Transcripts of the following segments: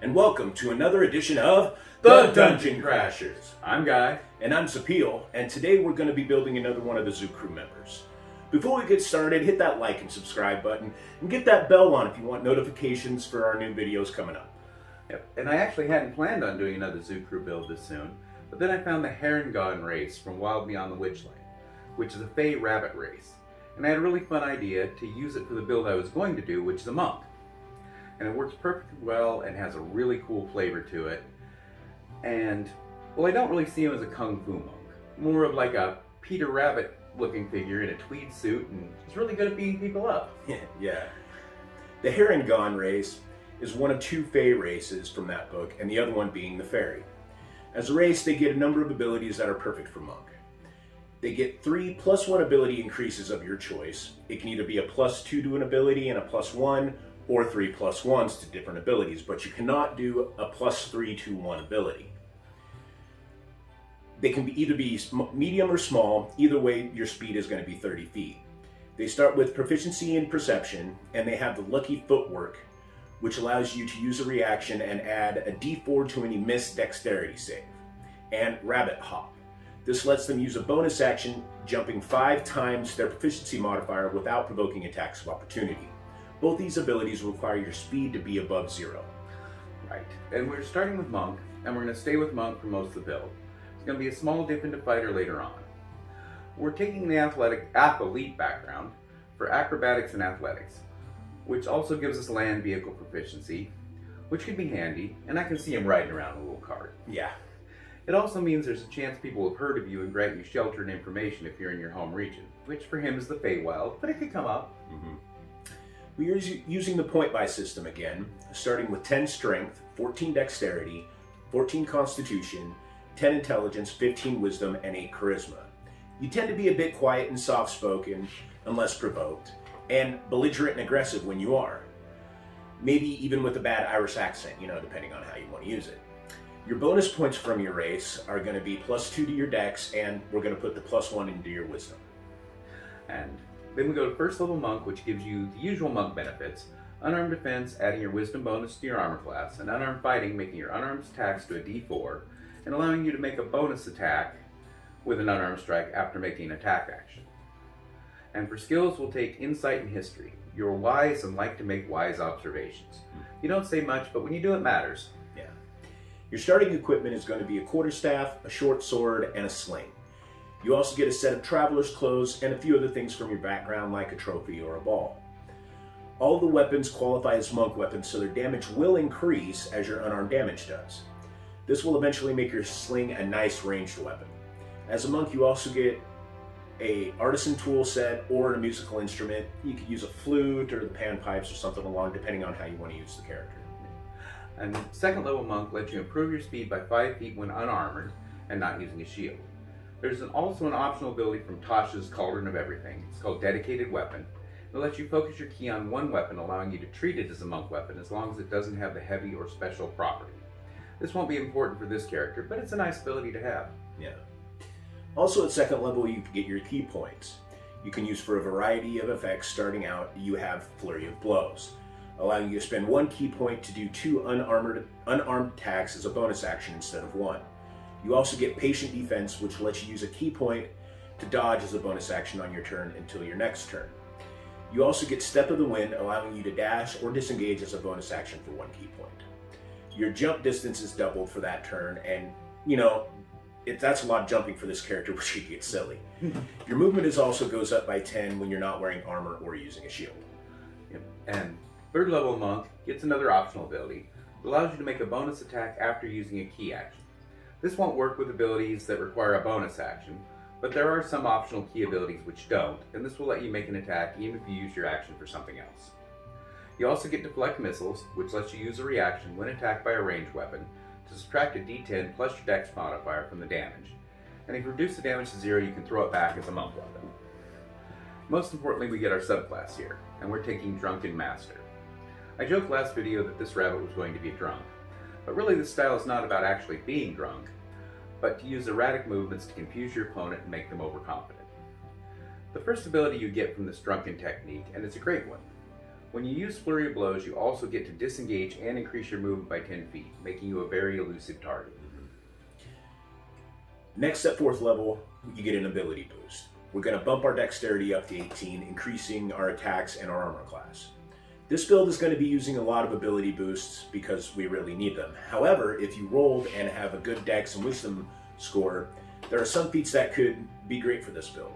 and welcome to another edition of The Dungeon Crashers. I'm Guy. And I'm Sapil, and today we're going to be building another one of the Zoo Crew members. Before we get started, hit that like and subscribe button, and get that bell on if you want notifications for our new videos coming up. Yep. And I actually hadn't planned on doing another Zoo Crew build this soon, but then I found the Heron race from Wild Beyond the Witchland, which is a Fey rabbit race. And I had a really fun idea to use it for the build I was going to do, which is a monk. And it works perfectly well and has a really cool flavor to it. And, well, I don't really see him as a Kung Fu monk. More of like a Peter Rabbit looking figure in a tweed suit, and he's really good at beating people up. Yeah. The Heron race is one of two Fey races from that book, and the other one being the Fairy. As a race, they get a number of abilities that are perfect for monk. They get 3 +1 ability increases of your choice. It can either be a +2 to an ability and a +1, or 3 +1s to different abilities, but you cannot do a +3 to 1 ability. They can either be medium or small. Either way, your speed is going to be 30 feet. They start with proficiency in perception, and they have the lucky footwork, which allows you to use a reaction and add a d4 to any missed dexterity save, and rabbit hop. This lets them use a bonus action, jumping 5 times their proficiency modifier without provoking attacks of opportunity. Both these abilities require your speed to be above 0. Right, and we're starting with monk, and we're going to stay with monk for most of the build. It's going to be a small dip into fighter later on. We're taking the athlete background for acrobatics and athletics, which also gives us land vehicle proficiency, which could be handy, and I can see him riding around in a little cart. Yeah. It also means there's a chance people have heard of you and grant you shelter and information if you're in your home region, which for him is the Feywild, but it could come up. We are using the point buy system again, starting with 10 strength, 14 dexterity, 14 constitution, 10 intelligence, 15 wisdom, and 8 charisma. You tend to be a bit quiet and soft-spoken unless provoked, and belligerent and aggressive when you are. Maybe even with a bad Irish accent, depending on how you want to use it. Your bonus points from your race are going to be +2 to your dex, and we're going to put the +1 into your wisdom. And then we go to first level monk, which gives you the usual monk benefits: unarmed defense, adding your wisdom bonus to your armor class, and unarmed fighting, making your unarmed attacks to a d4, and allowing you to make a bonus attack with an unarmed strike after making an attack action. And for skills, we'll take insight and history. You're wise and like to make wise observations. You don't say much, but when you do, it matters. Yeah. Your starting equipment is going to be a quarterstaff, a short sword, and a sling. You also get a set of traveler's clothes and a few other things from your background, like a trophy or a ball. All the weapons qualify as monk weapons, so their damage will increase as your unarmed damage does. This will eventually make your sling a nice ranged weapon. As a monk, you also get a artisan tool set or a musical instrument. You could use a flute or the panpipes or something along, depending on how you want to use the character. And second level monk lets you improve your speed by 5 feet when unarmored and not using a shield. There's also an optional ability from Tasha's Cauldron of Everything. It's called Dedicated Weapon. It lets you focus your ki on one weapon, allowing you to treat it as a monk weapon as long as it doesn't have the heavy or special property. This won't be important for this character, but it's a nice ability to have. Yeah. Also at second level, you can get your key points. You can use for a variety of effects. Starting out, you have Flurry of Blows, allowing you to spend 1 key point to do 2 unarmed attacks as a bonus action instead of 1. You also get Patient Defense, which lets you use a key point to dodge as a bonus action on your turn until your next turn. You also get Step of the Wind, allowing you to dash or disengage as a bonus action for 1 key point. Your jump distance is doubled for that turn, and that's a lot of jumping for this character, which could get silly. Your movement also goes up by 10 when you're not wearing armor or using a shield. Yep. And third level monk gets another optional ability. It allows you to make a bonus attack after using a key action. This won't work with abilities that require a bonus action, but there are some optional key abilities which don't, and this will let you make an attack even if you use your action for something else. You also get Deflect Missiles, which lets you use a reaction when attacked by a ranged weapon to subtract a d10 plus your dex modifier from the damage. And if you reduce the damage to 0, you can throw it back as a monk weapon. Most importantly, we get our subclass here, and we're taking Drunken Master. I joked last video that this rabbit was going to be drunk, but really this style is not about actually being drunk, but to use erratic movements to confuse your opponent and make them overconfident. The first ability you get from this Drunken technique, and it's a great one, When you use Flurry of Blows, you also get to disengage and increase your movement by 10 feet, making you a very elusive target. Next, at 4th level, you get an ability boost. We're going to bump our dexterity up to 18, increasing our attacks and our armor class. This build is going to be using a lot of ability boosts because we really need them. However, if you rolled and have a good dex and wisdom score, there are some feats that could be great for this build.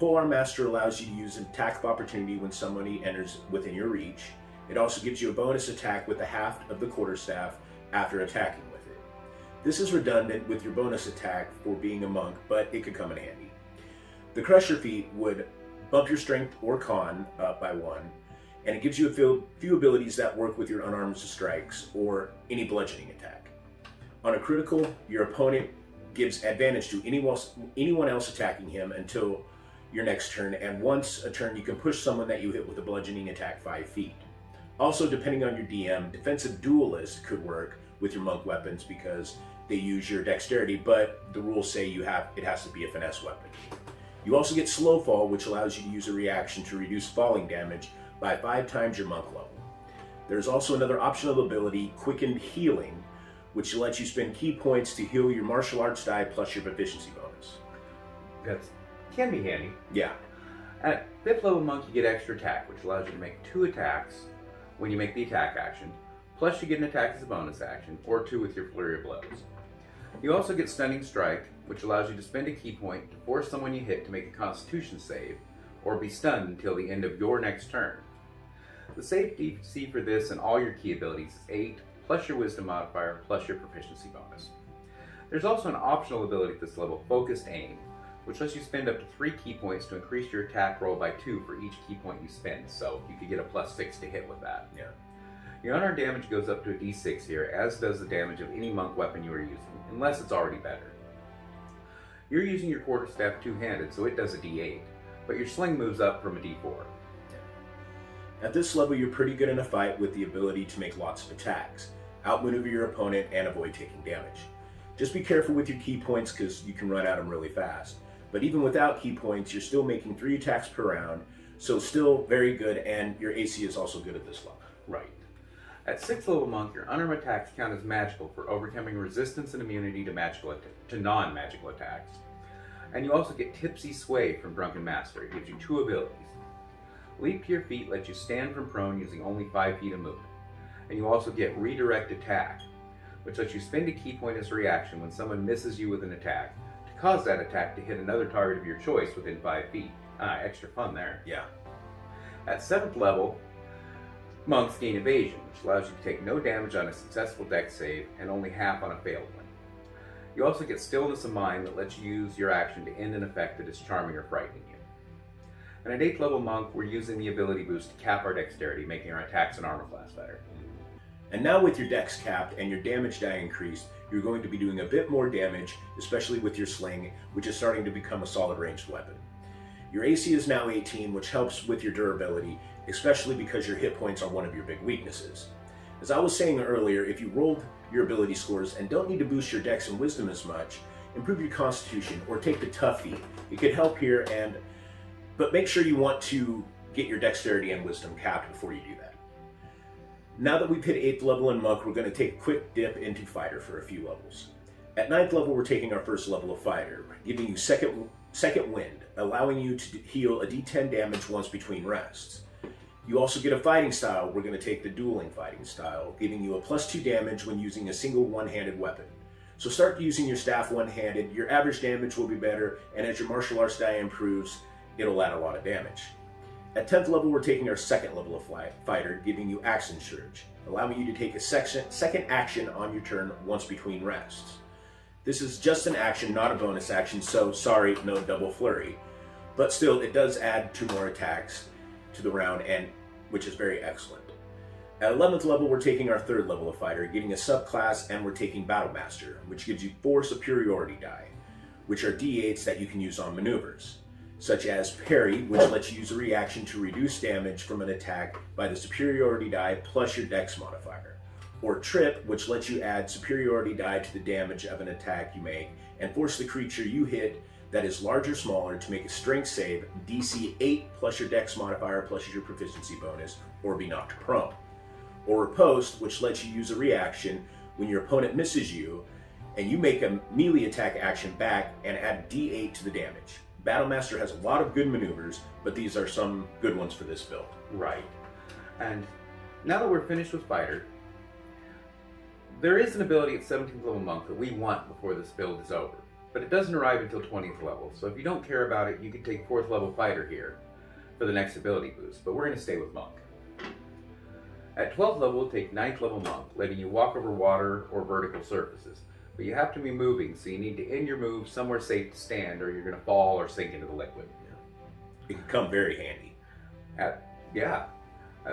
Polearm Master allows you to use an attack of opportunity when somebody enters within your reach. It also gives you a bonus attack with the haft of the quarterstaff after attacking with it. This is redundant with your bonus attack for being a monk, but it could come in handy. The Crusher feat would bump your strength or con up by 1, and it gives you a few abilities that work with your unarmed strikes or any bludgeoning attack. On a critical, your opponent gives advantage to anyone else attacking him until your next turn, and once a turn you can push someone that you hit with a bludgeoning attack 5 feet. Also, depending on your DM, Defensive Duelist could work with your monk weapons because they use your dexterity, but the rules say it has to be a finesse weapon. You also get Slow Fall, which allows you to use a reaction to reduce falling damage by 5 times your monk level. There's also another optional ability, Quickened Healing, which lets you spend key points to heal your martial arts die plus your proficiency bonus. That can be handy. Yeah. At 5th level monk, you get extra attack, which allows you to make 2 attacks when you make the attack action, plus you get an attack as a bonus action, or 2 with your Flurry of Blows. You also get Stunning Strike, which allows you to spend a key point to force someone you hit to make a Constitution save, or be stunned until the end of your next turn. The save DC for this and all your key abilities is 8, plus your Wisdom modifier, plus your proficiency bonus. There's also an optional ability at this level, Focused Aim, which lets you spend up to 3 key points to increase your attack roll by 2 for each key point you spend, so you could get a +6 to hit with that. Yeah. Your unarmed damage goes up to a d6 here, as does the damage of any monk weapon you are using, unless it's already better. You're using your quarterstaff two-handed, so it does a d8, but your sling moves up from a d4. At this level, you're pretty good in a fight with the ability to make lots of attacks, outmaneuver your opponent, and avoid taking damage. Just be careful with your key points because you can run out of them really fast. But even without key points, you're still making 3 attacks per round, so still very good, and your AC is also good at this level. Right. At 6th level monk, your unarmed attacks count as magical for overcoming resistance and immunity to non-magical attacks. And you also get Tipsy Sway from Drunken Master. It gives you 2 abilities. Leap to your feet lets you stand from prone using only 5 feet of movement. And you also get Redirect Attack, which lets you spend a key point as a reaction when someone misses you with an attack, to cause that attack to hit another target of your choice within 5 feet. Extra fun there. Yeah. At 7th level, monks gain Evasion, which allows you to take no damage on a successful dex save and only half on a failed one. You also get Stillness of Mind that lets you use your action to end an effect that is charming or frightening you. And at 8th level monk, we're using the ability boost to cap our dexterity, making our attacks and armor class better. And now with your dex capped and your damage die increased, you're going to be doing a bit more damage, especially with your sling, which is starting to become a solid ranged weapon. Your AC is now 18, which helps with your durability, especially because your hit points are one of your big weaknesses. As I was saying earlier, if you rolled your ability scores and don't need to boost your dex and wisdom as much, improve your constitution or take the tough feat. It could help here, but make sure you want to get your dexterity and wisdom capped before you do that. Now that we've hit 8th level in monk, we're going to take a quick dip into fighter for a few levels. At 9th level, we're taking our first level of fighter, giving you second wind, allowing you to heal a d10 damage once between rests. You also get a fighting style. We're going to take the dueling fighting style, giving you a +2 damage when using a single one-handed weapon. So start using your staff one-handed, your average damage will be better, and as your martial arts die improves, it'll add a lot of damage. At 10th level, we're taking our second level of fighter, giving you Action Surge, allowing you to take a second action on your turn once between rests. This is just an action, not a bonus action, so sorry, no double flurry. But still, it does add 2 more attacks to the round, which is very excellent. At 11th level, we're taking our 3rd level of fighter, getting a subclass, and we're taking Battle Master, which gives you 4 superiority die, which are d8s that you can use on maneuvers, such as Parry, which lets you use a reaction to reduce damage from an attack by the superiority die plus your dex modifier, or Trip, which lets you add superiority die to the damage of an attack you make and force the creature you hit that is large or smaller to make a strength save DC 8 plus your dex modifier plus your proficiency bonus, or be knocked prone. Or riposte, which lets you use a reaction when your opponent misses you, and you make a melee attack action back and add D8 to the damage. Battlemaster has a lot of good maneuvers, but these are some good ones for this build. Right. And now that we're finished with Fighter, there is an ability at 17th level Monk that we want before this build is over, but it doesn't arrive until 20th level, so if you don't care about it, you can take 4th level Fighter here for the next ability boost, but we're going to stay with Monk. At 12th level, we'll take 9th level Monk, letting you walk over water or vertical surfaces, but you have to be moving, so you need to end your move somewhere safe to stand, or you're going to fall or sink into the liquid. It can come very handy. At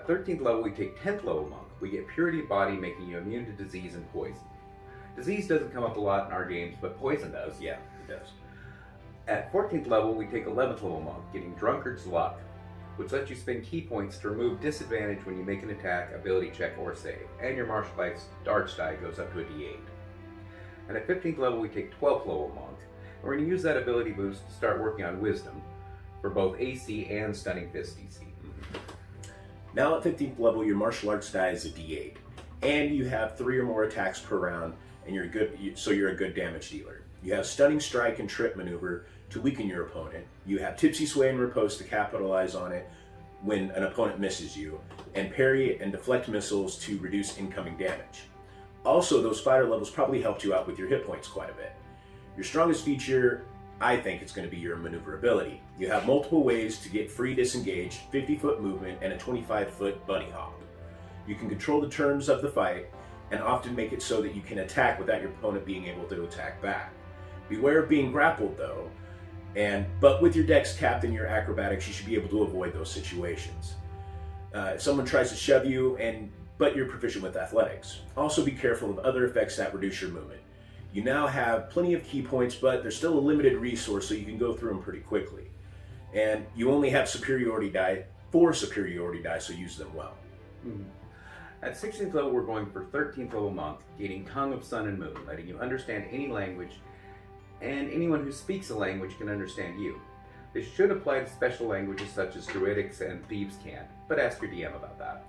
13th level, we take 10th level Monk. We get Purity of Body, making you immune to disease and poison. Disease doesn't come up a lot in our games, but poison does. Yeah, it does. At 14th level, we take 11th level Monk, getting Drunkard's Luck, which lets you spend key points to remove disadvantage when you make an attack, ability check, or save, and your martial arts die goes up to a D8. And at 15th level, we take 12th level Monk, and we're going to use that ability boost to start working on Wisdom for both AC and Stunning Fist DC. Now at 15th level, your martial arts die is a D8, and you have 3 or more attacks per round, and you're a good damage dealer. You have Stunning Strike and Trip Maneuver to weaken your opponent. You have Tipsy Sway and Riposte to capitalize on it when an opponent misses you, and Parry and Deflect Missiles to reduce incoming damage. Also, those fighter levels probably helped you out with your hit points quite a bit. Your strongest feature, I think, it's going to be your maneuverability. You have multiple ways to get free disengage, 50-foot movement, and a 25-foot bunny hop. You can control the terms of the fight, and often make it so that you can attack without your opponent being able to attack back. Beware of being grappled, though, but with your dex capped and your acrobatics, you should be able to avoid those situations. If someone tries to shove you, but you're proficient with athletics. Also be careful of other effects that reduce your movement. You now have plenty of key points, but there's still a limited resource, so you can go through them pretty quickly. And you only have superiority die, 4 superiority die, so use them well. At 16th level, we're going for 13th level Monk, getting Tongue of Sun and Moon, letting you understand any language, and anyone who speaks a language can understand you. This should apply to special languages such as Druidics and Thieves can't, but ask your DM about that.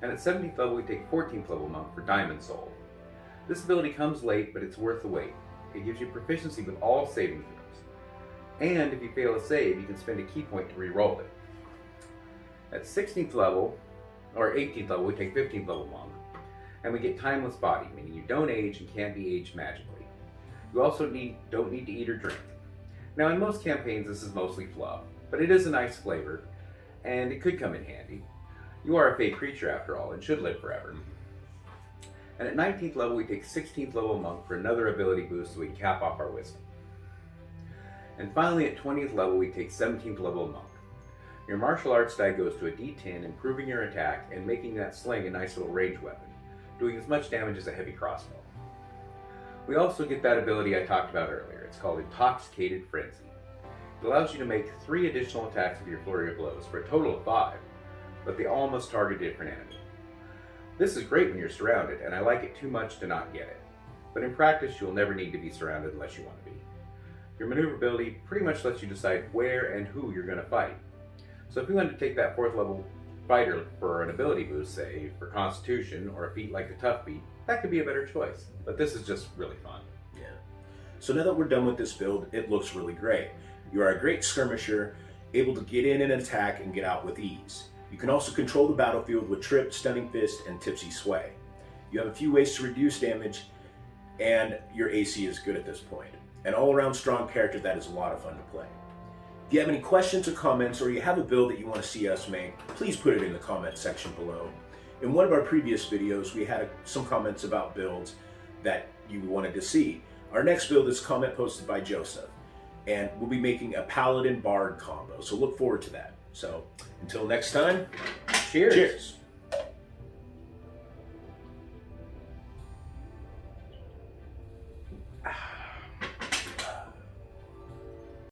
And at 17th level, we take 14th level Monk for Diamond Soul. This ability comes late, but it's worth the wait. It gives you proficiency with all saving throws. And if you fail a save, you can spend a key point to re-roll it. At 16th level, or 18th level, we take 15th level Monk, and we get Timeless Body, meaning you don't age and can't be aged magically. You also don't need to eat or drink. Now, in most campaigns, this is mostly fluff, but it is a nice flavor, and it could come in handy. You are a fey creature after all, and should live forever. And at 19th level, we take 16th level Monk for another ability boost so we can cap off our Wisdom. And finally, at 20th level, we take 17th level Monk. Your martial arts die goes to a D10, improving your attack and making that sling a nice little range weapon, doing as much damage as a heavy crossbow. We also get that ability I talked about earlier. It's called Intoxicated Frenzy. It allows you to make 3 additional attacks with your flurry of blows for a total of 5, but they all must target a different enemy. This is great when you're surrounded, and I like it too much to not get it. But in practice, you'll never need to be surrounded unless you want to be. Your maneuverability pretty much lets you decide where and who you're going to fight. So if you want to take that 4th level fighter for an ability boost, say for Constitution or a feat like the Tough Feat, that could be a better choice. But this is just really fun. Yeah. So now that we're done with this build, it looks really great. You are a great skirmisher, able to get in and attack and get out with ease. You can also control the battlefield with Trip, Stunning Fist, and Tipsy Sway. You have a few ways to reduce damage, and your AC is good at this point. An all-around strong character that is a lot of fun to play. If you have any questions or comments, or you have a build that you want to see us make, please put it in the comment section below. In one of our previous videos, we had some comments about builds that you wanted to see. Our next build is a comment posted by Joseph, and we'll be making a Paladin Bard combo, so look forward to that. So, until next time, Cheers. Cheers.